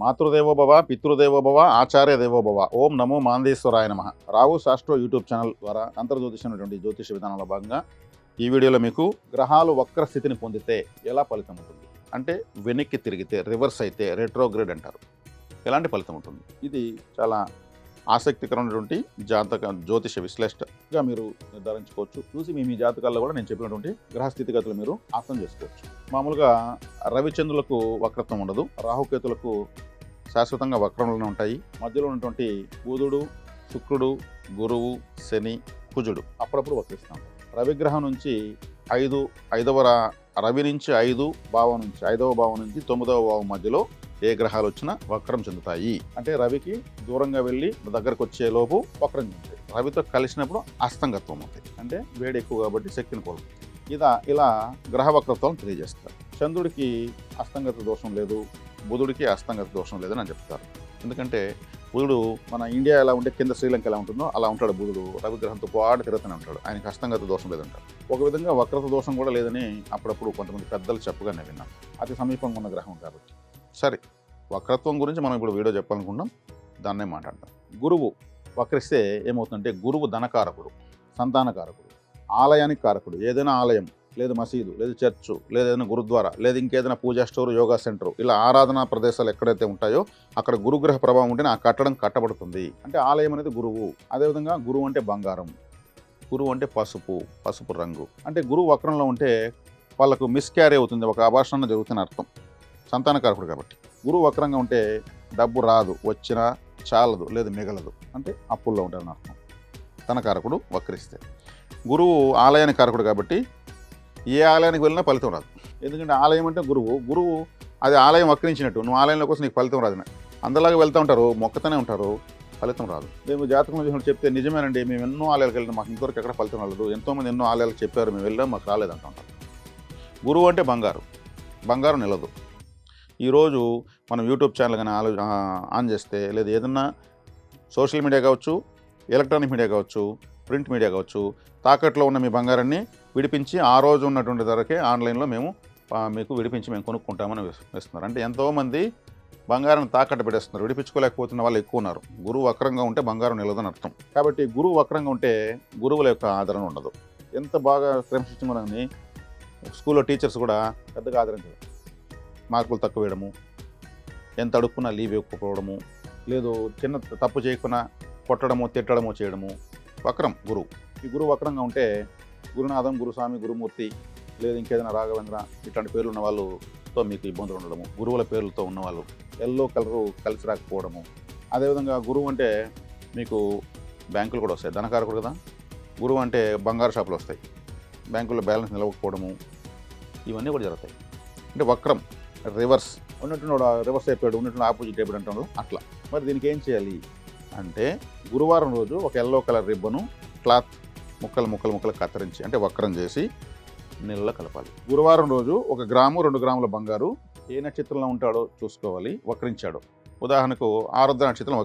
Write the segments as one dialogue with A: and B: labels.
A: మాతృదేవోభవ పితృదేవోభవ ఆచార్య దేవోభవ ఓం నమో మాందేశ్వరాయ నమః. రావు శాస్త్రో YouTube channel ద్వారా అంతర్జ్యోతిషమైనటువంటి జ్యోతిష విధానంలో భాగంగా ఈ వీడియోలో మీకు గ్రహాలు వక్ర స్థితిని పొందితే ఎలా ఫలితం ఉంటుంది, అంటే వెనక్కి తిరిగితే, రివర్స్ అయితే, రెట్రోగ్రేడ్ అంటారు, ఎలాంటి ఫలితం ఉంటుంది. ఇది చాలా ఆసక్తికరమైనటువంటి జ్యోతిష విశ్లేషణగా మీరు నిర్ధారించుకోవచ్చు. చూసి మీ జాతకాల్లో కూడా నేను చెప్పినటువంటి గ్రహస్థితిగతులు మీరు అర్థం చేసుకోవచ్చు. మామూలుగా రవిచంద్రులకు వక్రత్వం ఉండదు, రాహుకేతులకు శాశ్వతంగా వక్రంలోనే ఉంటాయి. మధ్యలో ఉన్నటువంటి బుధుడు, శుక్రుడు, గురువు, శని, కుజుడు అప్పుడప్పుడు వక్రిస్తూ ఉంటారు. రవిగ్రహం నుంచి రవి నుంచి 5వ భావం నుంచి 9వ భావం మధ్యలో ఏ గ్రహాలు వచ్చినా వక్రం చెందుతాయి. అంటే రవికి దూరంగా వెళ్ళి దగ్గరకు వచ్చే లోపు వక్రం చెందుతాయి. రవితో కలిసినప్పుడు అస్తంగత్వం అవుతాయి, అంటే వేడి ఎక్కువ కాబట్టి శక్తిని కోల్పోతాయి. ఇలా గ్రహ వక్రత్వాలను తెలియజేస్తారు. చంద్రుడికి అస్తంగత దోషం లేదు, బుధుడికి అస్తంగత దోషం లేదని అని చెప్తారు. ఎందుకంటే బుధుడు మన ఇండియా ఎలా ఉంటే కింద శ్రీలంక ఎలా ఉంటుందో అలా ఉంటాడు బుధుడు. రవిగ్రహంతో పాటు తిరుగుతూనే ఉంటాడు, ఆయనకి అస్తంగత దోషం లేదంటారు. ఒక విధంగా వక్రత దోషం కూడా లేదని అప్పుడప్పుడు కొంతమంది పెద్దలు చెప్పగా నేను విన్నాను, అతి సమీపంగా ఉన్న గ్రహం కాబట్టి. సరే, వక్రత్వం గురించి మనం ఇప్పుడు వీడియో చెప్పాలనుకుంటాం, దాన్నే మాట్లాడదాం. గురువు వక్రిస్తే ఏమవుతుందంటే, గురువు ధనకారకుడు, సంతానకారకుడు, ఆలయానికి కారకుడు. ఏదైనా ఆలయం, లేదు మసీదు, లేదు చర్చు, లేదు ఏదైనా గురుద్వారా, లేదు ఇంకేదైనా పూజా స్టోరు, యోగా సెంటర్, ఇలా ఆరాధనా ప్రదేశాలు ఎక్కడైతే ఉంటాయో అక్కడ గురుగ్రహ ప్రభావం ఉంటేనే ఆ కట్టడం కట్టబడుతుంది. అంటే ఆలయం అనేది గురువు. అదేవిధంగా గురువు అంటే బంగారం, గురువు అంటే పసుపు రంగు. అంటే గురువు వక్రంలో ఉంటే వాళ్ళకు మిస్క్యారీ అవుతుంది, ఒక అభాషణ జరుగుతున్న అర్థం. సంతానకారకుడు కాబట్టి. గురువు వక్రంగా ఉంటే డబ్బు రాదు, వచ్చినా చాలదు, లేదు మిగలదు, అంటే అప్పుల్లో ఉంటారని అర్థం. ధనకారకుడు వక్రిస్తే. గురువు ఆలయానికి కారకుడు కాబట్టి ఏ ఆలయానికి వెళ్ళినా ఫలితం రాదు. ఎందుకంటే ఆలయం అంటే గురువు అది ఆలయం వక్రించినట్టు, నువ్వు ఆలయంలో కోసం నీకు ఫలితం రాదు. అందరిలాగా వెళ్తూ ఉంటారు, మొక్కతోనే ఉంటారు, ఫలితం రాదు. మేము జాతకంలో చూసినట్టు చెప్తే నిజమేనండి, మేము ఎన్నో ఆలయాలకు వెళ్ళినా మాకు ఇంతవరకు ఎక్కడ ఫలితం రాలేదు, ఎంతోమంది ఎన్నో ఆలయాలకు చెప్పారు, మేము వెళ్ళాం, మాకు రాలేదంటూ ఉంటారు. గురువు అంటే బంగారం నిలదు. ఈరోజు మనం యూట్యూబ్ ఛానల్ కానీ ఆన్ చేస్తే, లేదా ఏదన్నా సోషల్ మీడియా కావచ్చు, ఎలక్ట్రానిక్ మీడియా కావచ్చు, ప్రింట్ మీడియా కావచ్చు, తాకట్లో ఉన్న మీ బంగారాన్ని విడిపించి ఆ రోజు ఉన్నటువంటి ధరకే ఆన్లైన్లో మీకు విడిపించి మేము కొనుక్కుంటామని వేస్తున్నారు. అంటే ఎంతోమంది బంగారాన్ని తాకట్టు పెట్టేస్తున్నారు, విడిపించుకోలేకపోతున్న వాళ్ళు ఎక్కువ ఉన్నారు. గురువు వక్రంగా ఉంటే బంగారం నిలదని అర్థం. కాబట్టి గురువు వక్రంగా ఉంటే గురువుల యొక్క ఆదరణ ఉండదు. ఎంత బాగా క్రమశిక్షణని స్కూల్లో టీచర్స్ కూడా పెద్దగా ఆదరించరు. మార్కులు తక్కువ వేయడము, ఎంత అడుక్కున్నా లీవ్ ఇవ్వకపోవడము, లేదు చిన్న తప్పు చేయకుండా కొట్టడము, తిట్టడము చేయడము, వక్రం గురువు. ఈ గురువు వక్రంగా ఉంటే గురునాథం, గురుస్వామి, గురుమూర్తి, లేదు ఇంకేదైనా రాఘవేంద్ర ఇట్లాంటి పేర్లు ఉన్న వాళ్ళతో మీకు ఇబ్బందులు ఉండడము, గురువుల పేర్లతో ఉన్నవాళ్ళు ఎల్లో కలరు కలిసి రాకపోవడము. అదేవిధంగా గురువు అంటే మీకు బ్యాంకులు కూడా వస్తాయి, ధనకారకుడు కదా. గురువు అంటే బంగారు షాపులు వస్తాయి, బ్యాంకుల్లో బ్యాలెన్స్ నిలవకపోవడము, ఇవన్నీ కూడా జరుగుతాయి. అంటే వక్రం రివర్స్ ఉన్నట్టు రివర్స్ అయిపోయాడు, ఉన్నట్టు ఆపోజిట్ అయిపోయాడు అంటాడు అట్లా. మరి దీనికి ఏం చేయాలి అంటే, గురువారం రోజు ఒక ఎల్లో కలర్ రిబ్బను క్లాత్ ముక్కలు కత్తిరించి, అంటే వక్రం చేసి నీళ్ళలో కలపాలి. గురువారం రోజు 1 గ్రాము 2 గ్రాముల బంగారు ఏ నక్షత్రంలో ఉంటాడో చూసుకోవాలి, వక్రించాడో. ఉదాహరణకు ఆరుద్ర నక్షత్రం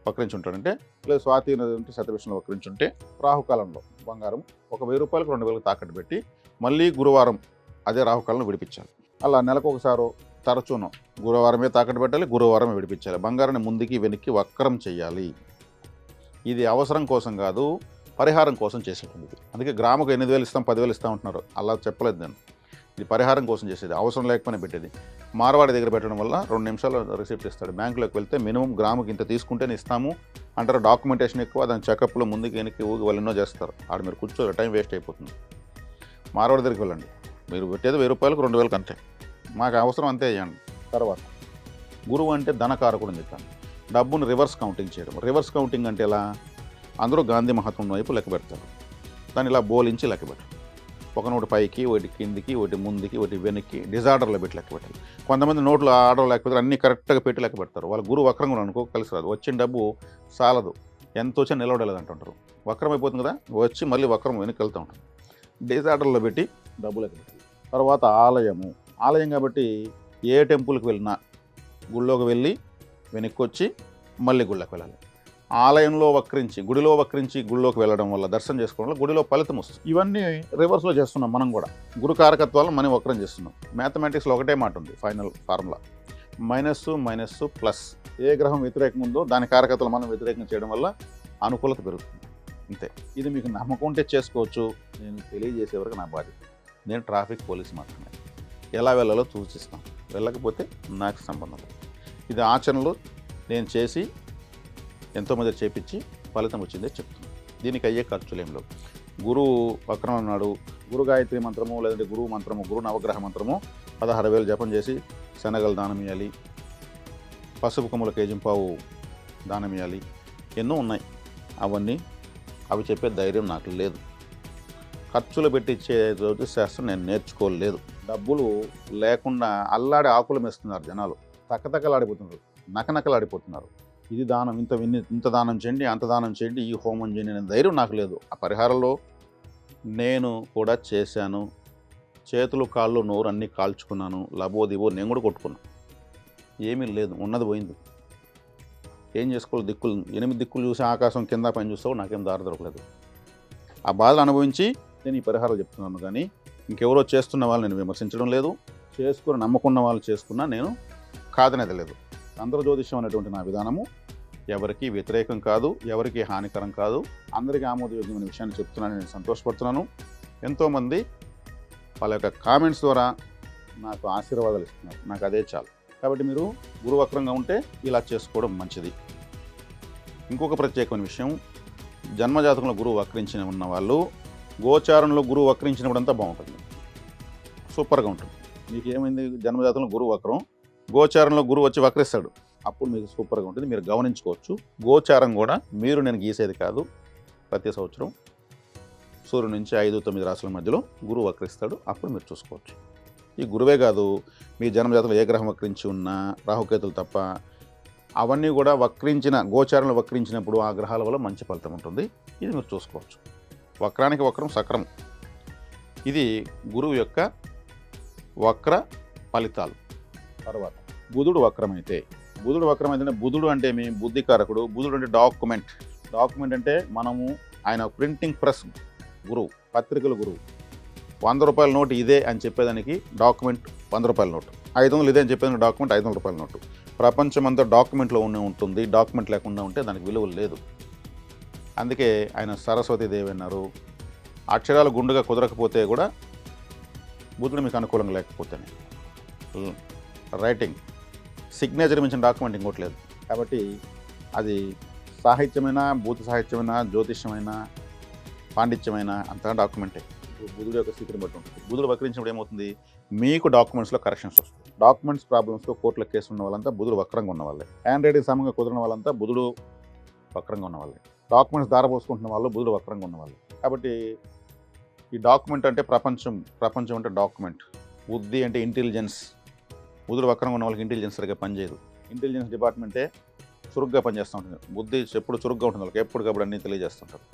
A: వక్రించి ఉంటాడంటే, లేదు స్వాతి నది శతభిషంలో వక్రించి ఉంటే, రాహుకాలంలో బంగారం ఒక 1000 రూపాయలకు 2000 తాకట్టు పెట్టి మళ్ళీ గురువారం అదే రాహుకాలంలో విడిపించాలి. అలా నెలకు ఒకసారి తరచును గురువారమే తాకట్టు పెట్టాలి, గురువారమే విడిపించాలి. బంగారాన్ని ముందుకి వెనక్కి వక్రం చేయాలి. ఇది అవసరం కోసం కాదు, పరిహారం కోసం చేసేటువంటిది. అందుకే గ్రాముకు 8000 ఇస్తాం, 10,000 ఇస్తాం అంటున్నారు, అలా చెప్పలేదు నేను. ఇది పరిహారం కోసం చేసేది, అవసరం లేకపోయినా పెట్టేది. మార్వాడి దగ్గర పెట్టడం వల్ల 2 నిమిషాలు రిసిప్ట్ ఇస్తాడు. బ్యాంకులోకి వెళ్తే మినిమం గ్రాముకి ఇంత తీసుకుంటేనే ఇస్తాము అంటారు. డాక్యుమెంటేషన్ ఎక్కువ, దాని చెకప్లో ముందుకు వెనక్కి ఊగి వాళ్ళు ఎన్నో చేస్తారు. ఆడ మీరు కూర్చోరు, టైం వేస్ట్ అయిపోతుంది. మార్వాడి దగ్గరికి వెళ్ళండి, మీరు పెట్టేది 1000 రూపాయలకు 2000 అంతే, మాకు అవసరం అంతే ఇవ్వండి. తర్వాత గురువు అంటే ధనకారకుడు అని చెప్పాను. డబ్బును రివర్స్ కౌంటింగ్ చేయడం. రివర్స్ కౌంటింగ్ అంటే ఎలా? అందరూ గాంధీ మహాత్ముని వైపు లెక్క పెడతారు, దాన్ని ఇలా బోలించి లెక్క పెట్టారు. ఒక నోటు పైకి, ఒకటి కిందికి, ఒకటి ముందుకి, ఒకటి వెనక్కి, డిజార్డర్లో పెట్టి లెక్క పెట్టాలి. కొంతమంది నోట్లు ఆర్డర్ లేకపోతే అన్నీ కరెక్ట్గా పెట్టి లెక్క పెడతారు. వాళ్ళ గురువు వక్రంగా అనుకో కలిసి రాదు, వచ్చిన డబ్బు సాలదు, ఎంత వచ్చా నిలవడలేదు అంటుంటారు. వక్రం అయిపోతుంది కదా, వచ్చి మళ్ళీ వక్రం వెనక్కి వెళ్తూ ఉంటారు. డిజార్డర్లో పెట్టి డబ్బు లెక్క పెట్టాలి. తర్వాత ఆలయం కాబట్టి ఏ టెంపుల్కి వెళ్ళినా గుళ్ళోకి వెళ్ళి వెనక్కి వచ్చి మళ్ళీ గుళ్ళకి వెళ్ళాలి. ఆలయంలో వక్రించి, గుడిలో వక్రించి గుడిలోకి వెళ్ళడం వల్ల, దర్శనం చేసుకోవడం వల్ల గుడిలో ఫలితం వస్తుంది. ఇవన్నీ రివర్స్లో చేస్తున్నాం మనం కూడా. గురు కారకత్వాలను మనం వక్రం చేస్తున్నాం. మ్యాథమెటిక్స్లో ఒకటే మాట ఉంది, final formula, minus minus plus. ఏ గ్రహం వ్యతిరేకంగా ఉందో దాని కారకతలు మనం వ్యతిరేకంగా చేయడం వల్ల అనుకూలత పెరుగుతుంది. అంతే. ఇది మీకు నమ్మకం ఉంటే చేసుకోవచ్చు. నేను తెలియజేసే వరకు నా బాధ్యత. నేను ట్రాఫిక్ పోలీస్ మాత్రమే. ఎలా వెళ్ళాలో సూచిస్తాను. వెళ్ళకపోతే నాకు సంబంధం లేదు. ఇది ఆచరణలో నేను చేసి ఎంతోమంది చేపించి ఫలితం వచ్చిందే చెప్తున్నాను. దీనికి అయ్యే ఖర్చులేం లేవు. గురువు వక్రం అన్నాడు. గురు గాయత్రి మంత్రము లేదంటే గురువు మంత్రము, గురు నవగ్రహ మంత్రము 16,000 జపం చేసి శనగలు దానం ఇవ్వాలి, పసుపు కొమ్ముల కేజింపావు దానం ఇవ్వాలి. ఎన్నో ఉన్నాయి. అవి చెప్పే ధైర్యం నాకు లేదు. ఖర్చులు పెట్టించే జ్యోతిశాస్త్రం నేను నేర్చుకోలేదు. డబ్బులు లేకుండా అల్లాడి ఆకులు మేస్తున్నారు జనాలు. తక్కతక్కలాడిపోతున్నారు, నకనకలాడిపోతున్నారు. ఇది దానం, ఇంత దానం చేయండి, అంత దానం చేయండి, ఈ హోమం చేయండి అనే ధైర్యం నాకు లేదు. ఆ పరిహారంలో నేను కూడా చేశాను. చేతులు కాళ్ళు నోరు అన్నీ కాల్చుకున్నాను. లబోదిబో నేను కూడా కొట్టుకున్నాను. ఏమీ లేదు, ఉన్నది పోయింది. ఏం చేసుకోవాలి? 8 దిక్కులు చూసి ఆకాశం కింద పైన చూస్తావు, నాకేం దారి దొరకలేదు. ఆ బాధలు అనుభవించి నేను ఈ పరిహారాలు చెప్తున్నాను. కానీ ఇంకెవరో చేస్తున్న వాళ్ళు నేను విమర్శించడం లేదు. చేసుకుని నమ్మకున్న వాళ్ళు చేసుకున్నా నేను కాదనేది లేదు. అందరూ జ్యోతిష్యం అనేటువంటి నా విధానము ఎవరికి వ్యతిరేకం కాదు, ఎవరికి హానికరం కాదు, అందరికీ ఆమోదయోగ్యమైన విషయాన్ని చెప్తున్నాను. నేను సంతోషపడుతున్నాను. ఎంతోమంది వాళ్ళ యొక్క కామెంట్స్ ద్వారా నాకు ఆశీర్వాదాలు ఇస్తున్నారు. నాకు అదే చాలు. కాబట్టి మీరు గురువక్రంగా ఉంటే ఇలా చేసుకోవడం మంచిది. ఇంకొక ప్రత్యేకమైన విషయం, జన్మజాతకంలో గురువు వక్రించిన ఉన్న వాళ్ళు గోచారంలో గురువు వక్రించినప్పుడు అంతా బాగుంటుంది, సూపర్గా ఉంటుంది. మీకు ఏమైంది? జన్మజాతకంలో గురువు వక్రం, గోచారంలో గురువు వచ్చి వక్రిస్తాడు, అప్పుడు మీకు సూపర్గా ఉంటుంది. మీరు గమనించుకోవచ్చు. గోచారం కూడా నేను గీసేది కాదు. ప్రతి సంవత్సరం సూర్యుడు నుంచి 5-9 రాశుల మధ్యలో గురువు వక్రిస్తాడు. అప్పుడు మీరు చూసుకోవచ్చు. ఈ గురువే కాదు, మీ జన్మజాతకంలో ఏ గ్రహం వక్రించి ఉన్నా, రాహుకేతులు తప్ప, అవన్నీ కూడా గోచారంలో వక్రించినప్పుడు ఆ గ్రహాల వల్ల మంచి ఫలితం ఉంటుంది. ఇది మీరు చూసుకోవచ్చు. వక్రానికి వక్రం సక్రం. ఇది గురువు యొక్క వక్ర ఫలితాలు. తర్వాత బుధుడు వక్రమైతే, బుధుడు అంటే మీ బుద్ధికారకుడు. బుధుడు అంటే డాక్యుమెంట్ అంటే మనము ఆయన ప్రింటింగ్ ప్రెస్ గురువు, పత్రికల గురువు. 100 రూపాయల నోటు ఇదే అని చెప్పేదానికి డాక్యుమెంట్ 100 రూపాయల నోటు, 500 ఇదే అని చెప్పేదానికి డాక్యుమెంట్ 500 రూపాయల నోటు. ప్రపంచమంతా డాక్యుమెంట్లో ఉంటుంది. డాక్యుమెంట్ లేకుండా ఉంటే దానికి విలువ లేదు. అందుకే ఆయన సరస్వతీదేవి అన్నారు, అక్షరాలు గుండుగా కుదరకపోతే కూడా బుధుడు మీకు అనుకూలంగా లేకపోతేనే. రైటింగ్ సిగ్నేచర్ మించిన డాక్యుమెంట్ ఇంకోటి లేదు. కాబట్టి అది సాహిత్యమైన, భూత సాహిత్యమైన, జ్యోతిష్యమైన, పాండిత్యమైన అంతగా డాక్యుమెంటే. బుధుడు యొక్క స్థితిని బట్టి ఉంటుంది. బుధుడు వక్రించినప్పుడు ఏమవుతుంది? మీకు డాక్యుమెంట్స్లో కరెక్షన్స్ వస్తాయి. డాక్యుమెంట్స్ ప్రాబ్లమ్స్తో కోర్టులో కేసు ఉన్న వాళ్ళంతా బుధుడు వక్రంగా ఉన్న వాళ్ళే. హ్యాండ్ రైటింగ్ సమంగా కుదిరిన వాళ్ళంతా బుధుడు వక్రంగా ఉన్న వాళ్ళే. డాక్యుమెంట్స్ దారపోసుకుంటున్న వాళ్ళు బుధుడు వక్రంగా ఉన్న వాళ్ళే. కాబట్టి ఈ డాక్యుమెంట్ అంటే ప్రపంచం అంటే డాక్యుమెంట్. బుద్ధి అంటే ఇంటెలిజెన్స్. బుధుడు వక్రంగా ఉన్న వాళ్ళకి ఇంటెలిజెన్స్ సరిగ్గా పనిచేయదు. ఇంటెలిజెన్స్ డిపార్ట్మెంటే చురుగ్గా పనిచేస్తూ ఉంటుంది. బుద్ధి ఎప్పుడు చురుగ్గా ఉంటుంది, వాళ్ళకి ఎప్పటికప్పుడు అన్నీ తెలియజేస్తుంటారు.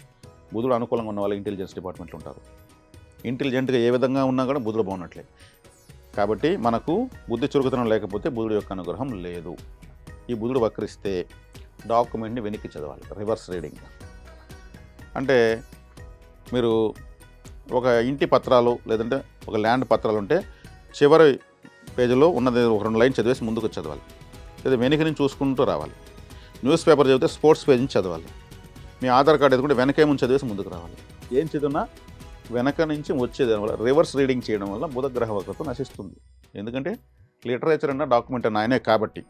A: బుధుడు అనుకూలంగా ఉన్న వాళ్ళకి ఇంటెలిజెన్స్ డిపార్ట్మెంట్లు ఉంటారు. ఇంటెలిజెంట్గా ఏ విధంగా ఉన్నా కూడా బుధుడు బాగున్నట్లే. కాబట్టి మనకు బుద్ధి చురుకుతనం లేకపోతే బుధుడు యొక్క అనుగ్రహం లేదు. ఈ బుధుడు వక్రిస్తే డాక్యుమెంట్ని వెనక్కి చదవాలి, రివర్స్ రీడింగ్. అంటే మీరు ఒక ఇంటి పత్రాలు లేదంటే ఒక ల్యాండ్ పత్రాలు ఉంటే చివరి పేజీలో ఉన్నది ఒక 2 లైన్ చదివేసి ముందుకు చదవాలి, లేదా వెనక నుంచి చూసుకుంటూ రావాలి. న్యూస్ పేపర్ చదివితే స్పోర్ట్స్ పేజ్ నుంచి చదవాలి. మీ ఆధార్ కార్డు ఎదుగుంటే వెనకే ముందు చదివేసి ముందుకు రావాలి. ఏం చదివినా వెనక నుంచి వచ్చేది వల్ల రివర్స్ రీడింగ్ చేయడం వల్ల బుధగ్రహ వక్రత నశిస్తుంది. ఎందుకంటే లిటరేచర్ అన్న డాక్యుమెంట్ అన్న ఆయనే. కాబట్టి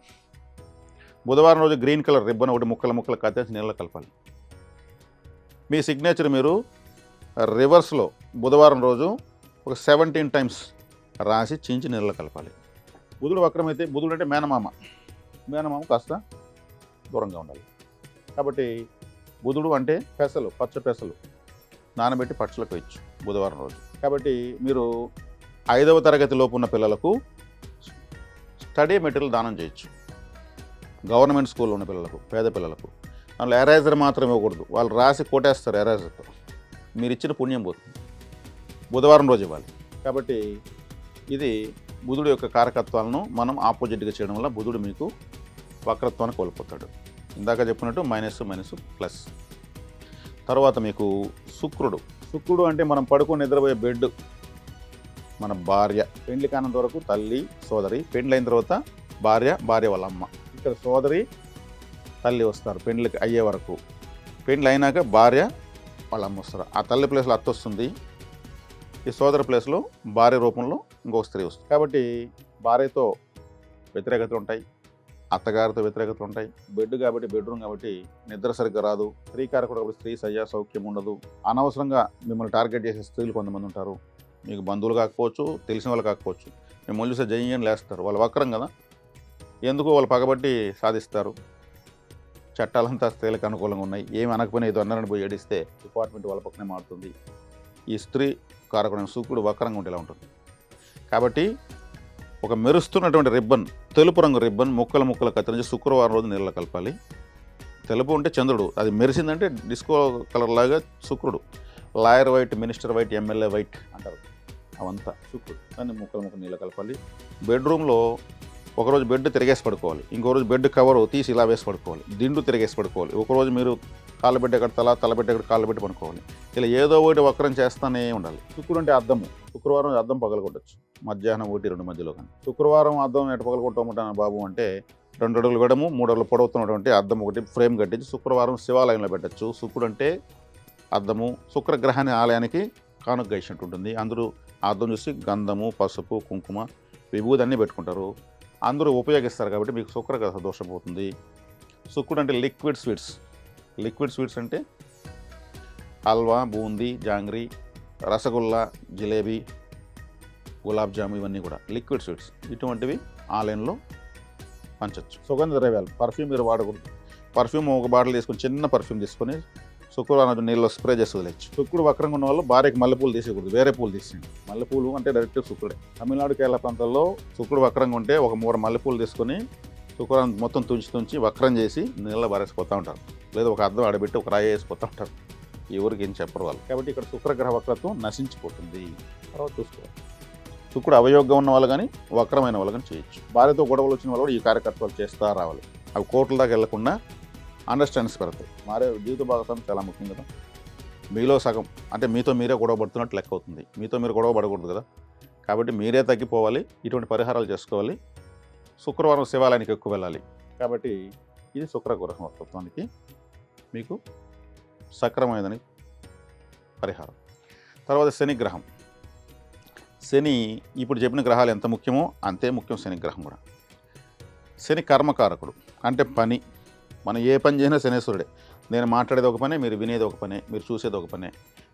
A: బుధవారం రోజు గ్రీన్ కలర్ రిబ్బన్ ఒకటి ముక్కలు కత్తేసి నీళ్ళలో కలపాలి. మీ సిగ్నేచర్ మీరు రివర్స్లో బుధవారం రోజు ఒక 17 టైమ్స్ రాసి చించి నీళ్ళలో కలపాలి. బుధుడు వక్రమైతే, బుధుడు అంటే మేనమామ కాస్త దూరంగా ఉండాలి. కాబట్టి బుధుడు అంటే పచ్చ పెసలు నానబెట్టి పచ్చలకు వేయచ్చు బుధవారం రోజు. కాబట్టి మీరు 5వ తరగతి లోపు ఉన్న పిల్లలకు స్టడీ మెటీరియల్ దానం చేయొచ్చు. గవర్నమెంట్ స్కూల్లో ఉన్న పిల్లలకు, పేద పిల్లలకు. అందులో ఎరేజర్ మాత్రం ఇవ్వకూడదు. వాళ్ళు రాసి కొట్టేస్తారు ఎరేజర్తో. మీరు ఇచ్చిన పుణ్యం పోతుంది. బుధవారం రోజు ఇవ్వాలి. కాబట్టి ఇది బుధుడు యొక్క కారకత్వాలను మనం ఆపోజిట్గా చేయడం వల్ల బుధుడు మీకు వక్రత్వాన్ని కోల్పోతాడు. ఇందాక చెప్పినట్టు మైనస్ ప్లస్. తర్వాత మీకు శుక్రుడు అంటే మనం పడుకొని నిద్రపోయే బెడ్, మన భార్య, పెండ్లి కానంత వరకు తల్లి, సోదరి, పెండ్లైన తర్వాత భార్య, భార్య వాళ్ళ అమ్మ. ఇక్కడ సోదరి, తల్లి వస్తారు పెండ్లికి అయ్యే వరకు. పెండ్లి అయినాక భార్య వాళ్ళ అమ్మ వస్తారు. ఆ తల్లి ప్లేస్లో అత్త వస్తుంది, ఈ సోదర ప్లేస్లో భార్య రూపంలో ఇంకొక స్త్రీ వస్తుంది. కాబట్టి భార్యతో వ్యతిరేకతలు ఉంటాయి, అత్తగారితో వ్యతిరేకతలు ఉంటాయి. బెడ్ కాబట్టి, బెడ్రూమ్ కాబట్టి నిద్ర సరిగ్గా రాదు. స్త్రీ కారకుడు కాబట్టి స్త్రీ సయ్యా సౌఖ్యం ఉండదు. అనవసరంగా మిమ్మల్ని టార్గెట్ చేసే స్త్రీలు కొంతమంది ఉంటారు. మీకు బంధువులు కాకపోవచ్చు, తెలిసిన వాళ్ళు కాకపోవచ్చు. మిమ్మల్ని చూస్తే జయ్యని లేస్తారు. వాళ్ళు వక్రం కదా, ఎందుకు వాళ్ళు పగబట్టి సాధిస్తారు. చట్టాలంతా స్త్రీలకు అనుకూలంగా ఉన్నాయి. ఏమి అనకపోయినా ఏదో అన్నారని పోయి ఏడిస్తే డిపార్ట్మెంట్ వాళ్ళ పక్కనే మారుతుంది. ఈ స్త్రీ కారకుడైన శుక్రుడు వక్రంగా ఉంటే ఇలా ఉంటుంది. కాబట్టి ఒక మెరుస్తున్నటువంటి రిబ్బన్, తెలుపు రంగు రిబ్బన్ ముక్కలు ముక్కలు కత్తిరించి శుక్రవారం రోజు నీళ్ళలో కలపాలి. తెలుపు అంటే చంద్రుడు, అది మెరిసిందంటే డిస్కో కలర్ లాగా శుక్రుడు. Lawyer white, minister white, MLA white అంటారు, అవంతా శుక్రుడు. దాన్ని ముక్కలు ముక్కలు నీళ్ళు కలపాలి. బెడ్రూమ్లో ఒకరోజు బెడ్ తిరిగేసి పడుకోవాలి, ఇంకో రోజు బెడ్ కవర్ తీసి ఇలా వేసి పడుకోవాలి, దిండు తిరిగేసి పడుకోవాలి. ఒకరోజు మీరు కాళ్ళు పెట్టి ఎక్కడ తల పెట్టి ఎక్కడ కాళ్ళు పెట్టి పడుకోవాలి. ఇలా ఏదో ఒకటి వక్రం చేస్తూనే ఉండాలి. శుక్రుడు అంటే అద్దము. శుక్రవారం అద్దం పగలగొట్టచ్చు మధ్యాహ్నం 1-2 మధ్యలో. కానీ శుక్రవారం అద్దం ఎటు పగలగొట్టమంటాను బాబు అంటే 2 అడుగులు వెడము 3 అడుగులు పొడవుతున్నటువంటి అద్దం ఒకటి ఫ్రేమ్ కట్టించి శుక్రవారం శివాలయంలో పెట్టచ్చు. శుక్రుడు అంటే అద్దము. శుక్రగ్రహాన్ని ఆలయానికి కానుకగా ఇచ్చినట్టు ఉంటుంది. అందరూ ఆ అద్దం చూసి గంధము, పసుపు, కుంకుమ, విభూది అన్నీ పెట్టుకుంటారు. అందరూ ఉపయోగిస్తారు కాబట్టి మీకు శుక్రగ్రహ దోషం పోతుంది. శుక్రుడు అంటే లిక్విడ్ స్వీట్స్. లిక్విడ్ స్వీట్స్ అంటే హల్వా, బూందీ, జాంగ్రీ, రసగుల్లా, జిలేబీ, గులాబ్ జాము, ఇవన్నీ కూడా లిక్విడ్ స్వీట్స్. ఇటువంటివి ఆలయంలో పంచవచ్చు. సుగంధ ద్రవ్యాలు, పర్ఫ్యూమ్ మీరు వాడకూడదు. పర్ఫ్యూమ్ ఒక బాటిల్ తీసుకొని, చిన్న పర్ఫ్యూమ్ తీసుకొని శుక్రవారం నీళ్ళలో స్ప్రే చేసి వదిలేచ్చు. శుక్రుడు వక్రంగా ఉన్న వాళ్ళు భార్యకి మల్లెపూలు తీసేయకూడదు, వేరే పూలు తీసేయండి. మల్లెపూలు అంటే డైరెక్ట్ శుక్రుడే. తమిళనాడు, కేరళ ప్రాంతాల్లో శుక్రుడు వక్రంగా ఉంటే ఒక 3 మల్లెపూలు తీసుకొని శుక్రవారం మొత్తం తుంచి వక్రం చేసి నీళ్ళలో బారేసిపోతూ ఉంటారు. లేదా ఒక అద్దం ఆడబెట్టి ఒక రాయి వేసిపోతూ ఉంటారు. ఎవరికి ఏం చెప్పరు వాళ్ళు. కాబట్టి ఇక్కడ శుక్రగ్రహ వక్రత్వం నశించిపోతుంది. తర్వాత చూసుకోవాలి. శుక్రుడు అవయోగంగా ఉన్న వాళ్ళు కానీ, వక్రమైన వాళ్ళు కానీ చేయొచ్చు. భార్యతో గొడవలు వచ్చిన వాళ్ళు కూడా ఈ కార్యకర్తలు చేస్తూ రావాలి. అవి కోర్టుల దాకా వెళ్లకుండా అండర్స్టాండింగ్స్ పెడతాయి. మారే జీవిత భాగస్వామ్యం చాలా ముఖ్యం కదా. మీలో సగం అంటే మీతో మీరే గొడవ పడుతున్నట్టు లెక్క అవుతుంది. మీతో మీరు గొడవ పడకూడదు కదా. కాబట్టి మీరే తగ్గిపోవాలి, ఇటువంటి పరిహారాలు చేసుకోవాలి. శుక్రవారం శివాలయానికి ఎక్కువ వెళ్ళాలి. కాబట్టి ఇది శుక్రగ్రహ వక్రత్వానికి మీకు సక్రమైనదని పరిహారం. తర్వాత శనిగ్రహం. శని ఇప్పుడు చెప్పిన గ్రహాలు ఎంత ముఖ్యమో అంతే ముఖ్యం శనిగ్రహం కూడా. శని కర్మకారకుడు అంటే పని. మనం ఏ పని చేసినా శనేశ్వరుడే. నేను మాట్లాడేది ఒక పనే, మీరు వినేది ఒక పనే, మీరు చూసేది ఒక పనే,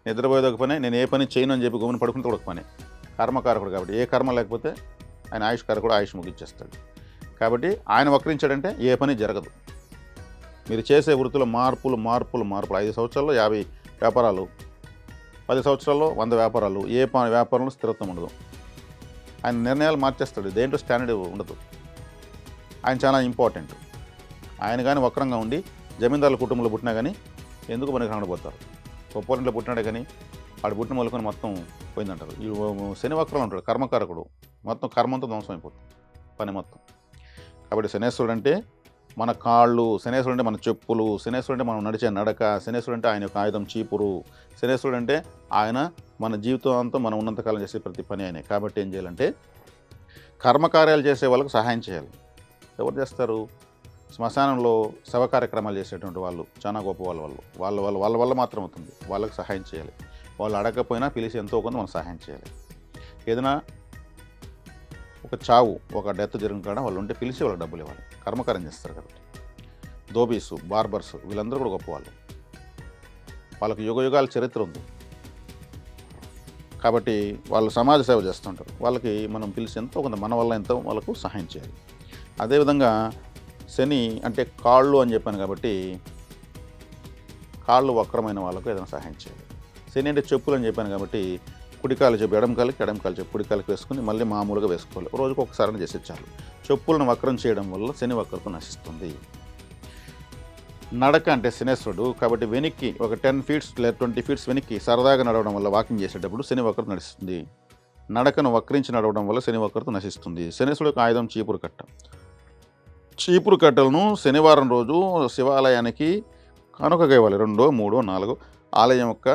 A: నిద్రపోయేది ఒక పనే, నేను ఏ పని చేయను అని చెప్పి గమ్మున పడుకుంటే ఒక పనే. కర్మకారకుడు కాబట్టి ఏ కర్మ లేకపోతే ఆయన ఆయుష్కారకుడు, ఆయుష్ ముగించేస్తాడు. కాబట్టి ఆయన వక్రించాడంటే ఏ పని జరగదు. మీరు చేసే వృత్తిలో మార్పులు 5 సంవత్సరాల్లో 50 వ్యాపారాలు, 10 సంవత్సరాల్లో 100 వ్యాపారాలు. ఏ వ్యాపారంలో స్థిరత్వం ఉండదు. ఆయన నిర్ణయాలు మార్చేస్తాడు, దేంట్లో స్టాండర్డ్ ఉండదు. ఆయన చాలా ఇంపార్టెంట్. ఆయన కానీ వక్రంగా ఉండి జమీందారుల కుటుంబంలో పుట్టినా కానీ ఎందుకు పనికి రాకపోతారు. గొప్పవారింట్లో పుట్టినాడే కానీ వాడు పుట్టిన మొదలుకొని మొత్తం పోయిందంటారు. ఈ శని వక్రంలో ఉంటాడు, కర్మకారకుడు. మొత్తం కర్మంతో ధ్వంసం అయిపోతుంది పని మొత్తం. కాబట్టి శనేశ్వరుడు అంటే మన కాళ్ళు, శనేశ్వరుడు అంటే మన చెప్పులు, శనేశ్వరుడు అంటే మనం నడిచే నడక, శనేశ్వరుడు అంటే ఆయన యొక్క ఆయుధం చీపురు, శనేశ్వరుడు అంటే ఆయన మన జీవితం అంతా మనం ఉన్నంతకాలం చేసే ప్రతి పని ఆయనే. కాబట్టి ఏం చేయాలంటే కర్మకార్యాలు చేసే వాళ్ళకు సహాయం చేయాలి. ఎవరు చేస్తారు? శ్మశానంలో శవ కార్యక్రమాలు చేసేటువంటి వాళ్ళు చాలా గొప్ప వాళ్ళ వల్ల మాత్రం అవుతుంది. వాళ్ళకి సహాయం చేయాలి. వాళ్ళు అడగకపోయినా పిలిచి ఎంతో కొంత మనం సహాయం చేయాలి. ఏదైనా ఒక చావు, ఒక డెత్ జరిగిన కాడ వాళ్ళు ఉంటే పిలిచి వాళ్ళకి డబ్బులు ఇవ్వాలి. కర్మకార్యం చేస్తారు కాబట్టి. ధోబీసు, బార్బర్స్ వీళ్ళందరూ కూడా గొప్పవాళ్ళు. వాళ్ళకి యుగాల చరిత్ర ఉంది. కాబట్టి వాళ్ళు సమాజ సేవ చేస్తుంటారు. వాళ్ళకి మనం పిలిచి ఎంతో కొంత మన వల్ల ఎంతో వాళ్ళకు సహాయం చేయాలి. అదేవిధంగా శని అంటే కాళ్ళు అని చెప్పాను కాబట్టి కాళ్ళు వక్రమైన వాళ్ళకు ఏదైనా సహాయం చేయాలి. శని అంటే చెప్పులు అని చెప్పాను కాబట్టి కుడికాలు చెప్పి ఎడంకాలకి చెప్పి కుడికాలకి వేసుకుని మళ్ళీ మామూలుగా వేసుకోవాలి. రోజుకు ఒకసారి చేసే చాలు. చెప్పులను వక్రం చేయడం వల్ల శని వక్రత నశిస్తుంది. నడక అంటే శనేశ్వరుడు కాబట్టి వెనక్కి ఒక 10 ఫీట్స్ లేదా 20 ఫీట్స్ వెనక్కి సరదాగా నడవడం వల్ల వాకింగ్ చేసేటప్పుడు శని వక్రత నశిస్తుంది. నడకను వక్రించి నడవడం వల్ల శని వక్రత నశిస్తుంది. శనేశ్వరుడు యొక్క ఆయుధం చీపురు కట్ట. చీపురు కట్టలను శనివారం రోజు శివాలయానికి కానుకగా ఇవ్వాలి. 2, 3, 4 ఆలయం యొక్క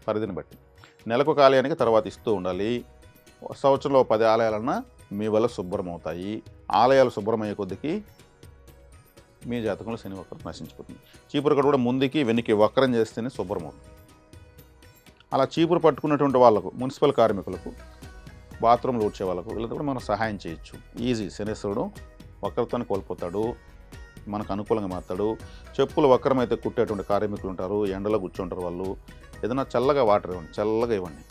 A: పరిధిని బట్టి. నెలకు ఒక ఆలయానికి తర్వాత ఇస్తూ ఉండాలి. సంవత్సరంలో 10 ఆలయాలన్నా మీ వల్ల శుభ్రమవుతాయి. ఆలయాలు శుభ్రమయ్యే కొద్దికి మీ జాతకంలో శని వక్రం నశించిపోతుంది. చీపురు కట్ట కూడా ముందుకి వెనక్కి వక్రం చేస్తేనే శుభ్రమవుతుంది. అలా చీపురు పట్టుకున్నటువంటి వాళ్ళకు, మున్సిపల్ కార్మికులకు, బాత్రూమ్లు ఊడ్చే వాళ్ళకు వీళ్ళతో కూడా మనం సహాయం చేయొచ్చు. ఈజీ. శనేశ్వరుడు వక్రత్వాన్ని కోల్పోతాడు, మనకు అనుకూలంగా మారుతాడు. చెప్పులు వక్రమైతే కుట్టేటువంటి కార్మికులు ఉంటారు, ఎండలో కూర్చుంటారు. వాళ్ళు ఏదైనా చల్లగా వాటర్ ఇవ్వండి, చల్లగా ఇవ్వండి.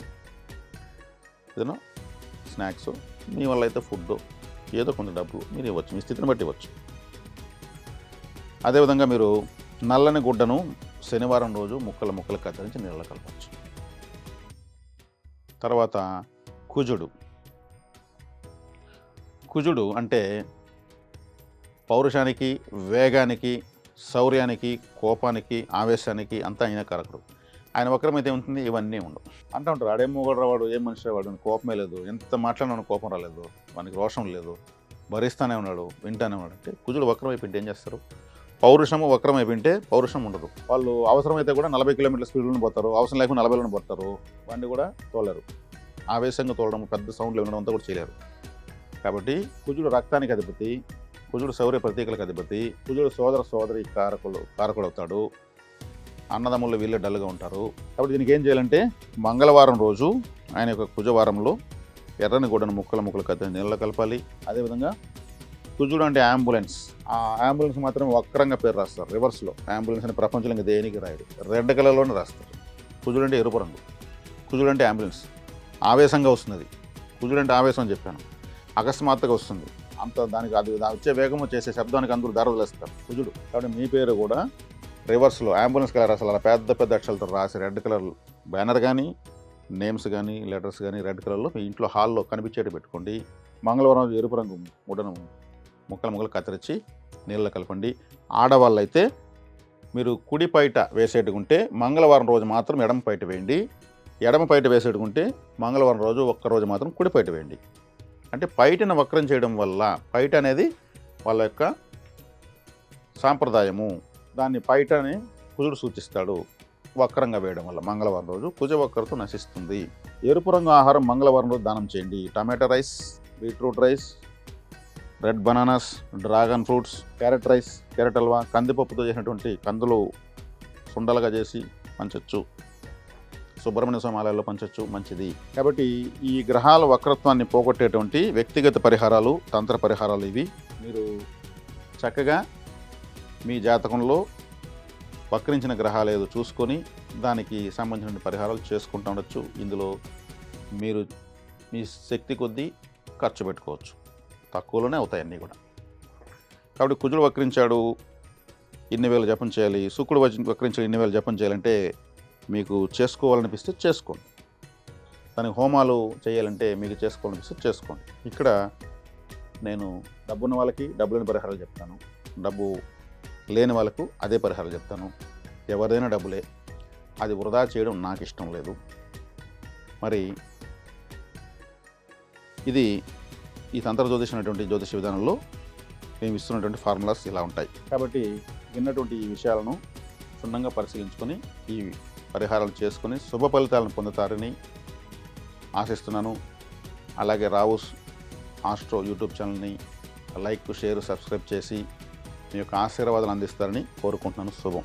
A: ఏదైనా స్నాక్స్, మీ వల్ల అయితే ఫుడ్, ఏదో కొంత డబ్బులు మీరు ఇవ్వచ్చు, మీ స్థితిని బట్టి ఇవ్వచ్చు. అదేవిధంగా మీరు నల్లని గుడ్డను శనివారం రోజు ముక్కలు కత్తిరించి నీళ్ళలో కలపచ్చు. తర్వాత కుజుడు అంటే పౌరుషానికి, వేగానికి, శౌర్యానికి, కోపానికి, ఆవేశానికి అంతా ఆయన కారకుడు. ఆయన వక్రమైతే ఏముంటుంది? ఇవన్నీ ఉండవు. అంటూ ఉంటారు, ఆడేమో కూడా వాడు ఏం మనిషి, వాడు కోపమే లేదు, ఎంత మాట్లాడినా కోపం రాలేదు, వానికి రోషం లేదు, భరిస్తానే ఉన్నాడు, వింటానే ఉన్నాడు. అంటే కుజుడు వక్రం అయిపోయింటే ఏం చేస్తారు? పౌరుషము వక్రం అయిపోయింటే పౌరుషం ఉండదు. వాళ్ళు అవసరమైతే కూడా 40 కిలోమీటర్ల స్పీడ్లోనే పోతారు, అవసరం లేకుండా 40లోనే పోతారు. వాడిని కూడా తోలరు. ఆవేశంగా తోలడం, పెద్ద సౌండ్లు వినడం అంతా కూడా చేయలేరు. కాబట్టి కుజుడు రక్తానికి అధిపతి, కుజుడు శౌర్య ప్రతీకలకు అధిపతి, కుజుడు సోదరి కారకుడు అవుతాడు. అన్నదమ్ముళ్ళు వీళ్ళే డల్గా ఉంటారు. కాబట్టి దీనికి ఏం చేయాలంటే మంగళవారం రోజు ఆయన యొక్క కుజవారంలో ఎర్రని గుడ్డను ముక్కలు కత్తి నీళ్ళలో కలపాలి. అదేవిధంగా కుజుడు అంటే అంబులెన్స్, ఆ అంబులెన్స్ మాత్రం వక్రంగా పేరు రాస్తారు, రివర్స్లో. అంబులెన్స్ అని ప్రపంచంలో ఇంకా దేనికి రాయడు, రెడ్ కలర్లోనే రాస్తారు. కుజుడు అంటే ఎరుపు రంగు, కుజుడు అంటే అంబులెన్స్. ఆవేశంగా వస్తుంది. కుజుడు అంటే ఆవేశం అని చెప్పాను, అకస్మాత్తుగా వస్తుంది. అంత దానికి అది వచ్చే వేగము చేసే శబ్దానికి అందరూ దారదలేస్తారు కుజుడు. కాబట్టి మీ పేరు కూడా రివర్స్లో అంబులెన్స్ కలర్ అసలు అలా పెద్ద అక్షరాలతో రాసి రెడ్ కలర్ బ్యానర్ కానీ, నేమ్స్ కానీ, లెటర్స్ కానీ రెడ్ కలర్లో మీ ఇంట్లో హాల్లో కనిపించేటి పెట్టుకోండి. మంగళవారం రోజు ఎరుపు రంగు ముడను ముక్కలు కత్తిరించి నీళ్ళలో కలపండి. ఆడవాళ్ళు అయితే మీరు కుడి పైట వేసేటుకుంటే మంగళవారం రోజు మాత్రం ఎడమ పైట వేయండి, ఎడమ పైట వేసేటుకుంటే మంగళవారం రోజు ఒక్కరోజు మాత్రం కుడి పైట వేయండి. అంటే పైటను వక్రం చేయడం వల్ల, పైట అనేది వాళ్ళ యొక్క సాంప్రదాయము, దాన్ని పైటని కుజుడు సూచిస్తాడు. వక్రంగా వేయడం వల్ల మంగళవారం రోజు కుజ వక్రత నశిస్తుంది. ఎరుపు రంగు ఆహారం మంగళవారం రోజు దానం చేయండి. Tomato rice, beetroot rice, red bananas, dragon fruits, carrot rice, carrot halwa, కందిపప్పుతో చేసినటువంటి కందులు సుండలుగా చేసి పంచవచ్చు. సుబ్రహ్మణ్య స్వామి ఆలయాల్లో పంచవచ్చు, మంచిది. కాబట్టి ఈ గ్రహాల వక్రత్వాన్ని పోగొట్టేటువంటి వ్యక్తిగత పరిహారాలు, తంత్ర పరిహారాలు ఇవి. మీరు చక్కగా మీ జాతకంలో వక్రించిన గ్రహాలు ఏదో చూసుకొని దానికి సంబంధించిన పరిహారాలు చేసుకుంటూ ఉండొచ్చు. ఇందులో మీరు మీ శక్తి కొద్దీ ఖర్చు పెట్టుకోవచ్చు, తక్కువలోనే అవుతాయి అన్నీ కూడా. కాబట్టి కుజుడు వక్రించాడు, ఇన్ని వేలు జపం చేయాలి, శుక్రుడు వక్రించాడు, ఇన్ని వేలు జపం చేయాలంటే మీకు చేసుకోవాలనిపిస్తే చేసుకోండి. దానికి హోమాలు చేయాలంటే మీకు చేసుకోవాలనిపిస్తే చేసుకోండి. ఇక్కడ నేను డబ్బున్న వాళ్ళకి డబ్బు లేని పరిహారాలు చెప్తాను, డబ్బు లేని వాళ్ళకు అదే పరిహారాలు చెప్తాను. ఎవరిదైనా డబ్బులే, అది వృధా చేయడం నాకు ఇష్టం లేదు. మరి ఇది ఈ తంత్ర జ్యోతిషమైనటువంటి జ్యోతిష విధానంలో మేము ఇస్తున్నటువంటి ఫార్ములాస్ ఇలా ఉంటాయి. కాబట్టి విన్నటువంటి ఈ విషయాలను క్షుణ్ణంగా పరిశీలించుకొని ఈ పరిహారాలు చేసుకొని శుభ ఫలితాలను పొందుతారని ఆశిస్తున్నాను. అలాగే రావుస్ ఆస్ట్రో యూట్యూబ్ ఛానల్ని లైక్, షేర్, సబ్స్క్రైబ్ చేసి మీ యొక్క ఆశీర్వాదాలు అందిస్తారని కోరుకుంటున్నాను. శుభం.